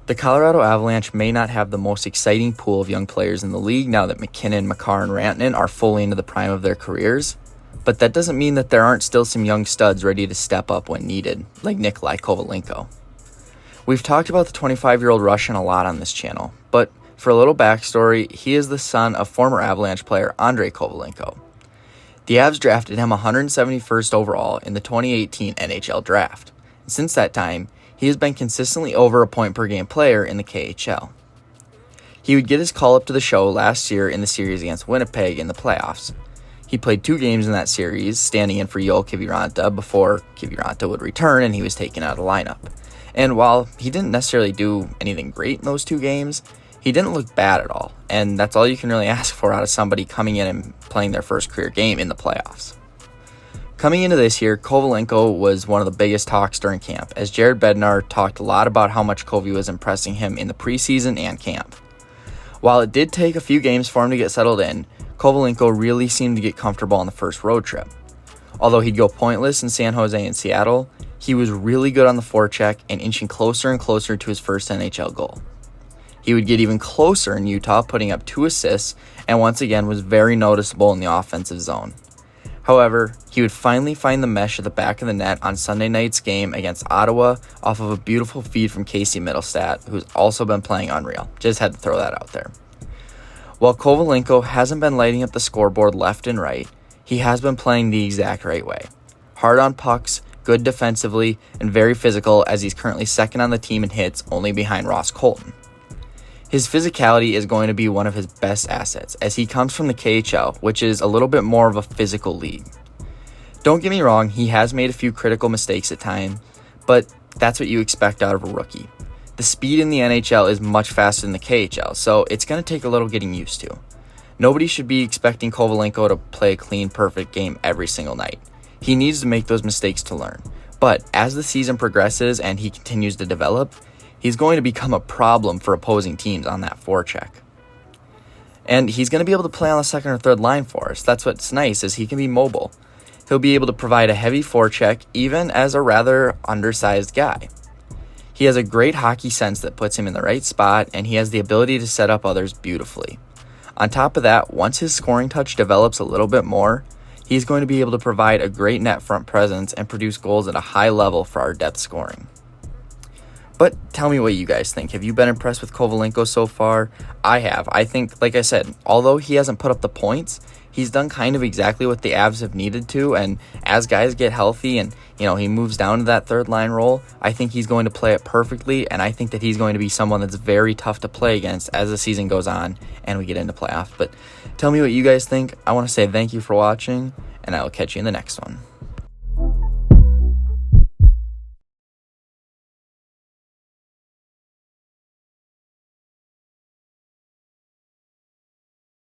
The Colorado Avalanche may not have the most exciting pool of young players in the league now that McKinnon, Makar, and Rantanen are fully into the prime of their careers, but that doesn't mean that there aren't still some young studs ready to step up when needed, like Nikolai Kovalenko. We've talked about the 25-year-old Russian a lot on this channel, but for a little backstory, he is the son of former Avalanche player Andrei Kovalenko. The Avs drafted him 171st overall in the 2018 NHL Draft, and since that time, he has been consistently over a point-per-game player in the KHL. He would get his call up to the show last year in the series against Winnipeg in the playoffs. He played 2 games in that series, standing in for Joel Kiviranta before Kiviranta would return and he was taken out of the lineup. And while he didn't necessarily do anything great in those 2 games, he didn't look bad at all, and that's all you can really ask for out of somebody coming in and playing their first career game in the playoffs. Coming into this year, Kovalenko was one of the biggest talks during camp, as Jared Bednar talked a lot about how much Kovy was impressing him in the preseason and camp. While it did take a few games for him to get settled in, Kovalenko really seemed to get comfortable on the first road trip. Although he'd go pointless in San Jose and Seattle, he was really good on the forecheck and inching closer and closer to his first NHL goal. He would get even closer in Utah, putting up 2 assists, and once again was very noticeable in the offensive zone. However, he would finally find the mesh at the back of the net on Sunday night's game against Ottawa off of a beautiful feed from Casey Mittelstadt, who's also been playing unreal. Just had to throw that out there. While Kovalenko hasn't been lighting up the scoreboard left and right, he has been playing the exact right way. Hard on pucks, good defensively, and very physical, as he's currently second on the team in hits, only behind Ross Colton. His physicality is going to be one of his best assets, as he comes from the KHL, which is a little bit more of a physical league. Don't get me wrong, he has made a few critical mistakes at times, but that's what you expect out of a rookie. The speed in the NHL is much faster than the KHL, so it's going to take a little getting used to. Nobody should be expecting Kovalenko to play a clean, perfect game every single night. He needs to make those mistakes to learn. But as the season progresses and he continues to develop, he's going to become a problem for opposing teams on that forecheck. And he's going to be able to play on the second or third line for us. That's what's nice, is he can be mobile. He'll be able to provide a heavy forecheck even as a rather undersized guy. He has a great hockey sense that puts him in the right spot, and he has the ability to set up others beautifully. On top of that, once his scoring touch develops a little bit more, he's going to be able to provide a great net front presence and produce goals at a high level for our depth scoring. But tell me what you guys think. Have you been impressed with Kovalenko so far? I have. I think, like I said, although he hasn't put up the points, he's done kind of exactly what the Avs have needed to, and as guys get healthy and, he moves down to that third line role, I think he's going to play it perfectly, and I think that he's going to be someone that's very tough to play against as the season goes on and we get into playoffs. But tell me what you guys think. I want to say thank you for watching, and I will catch you in the next one.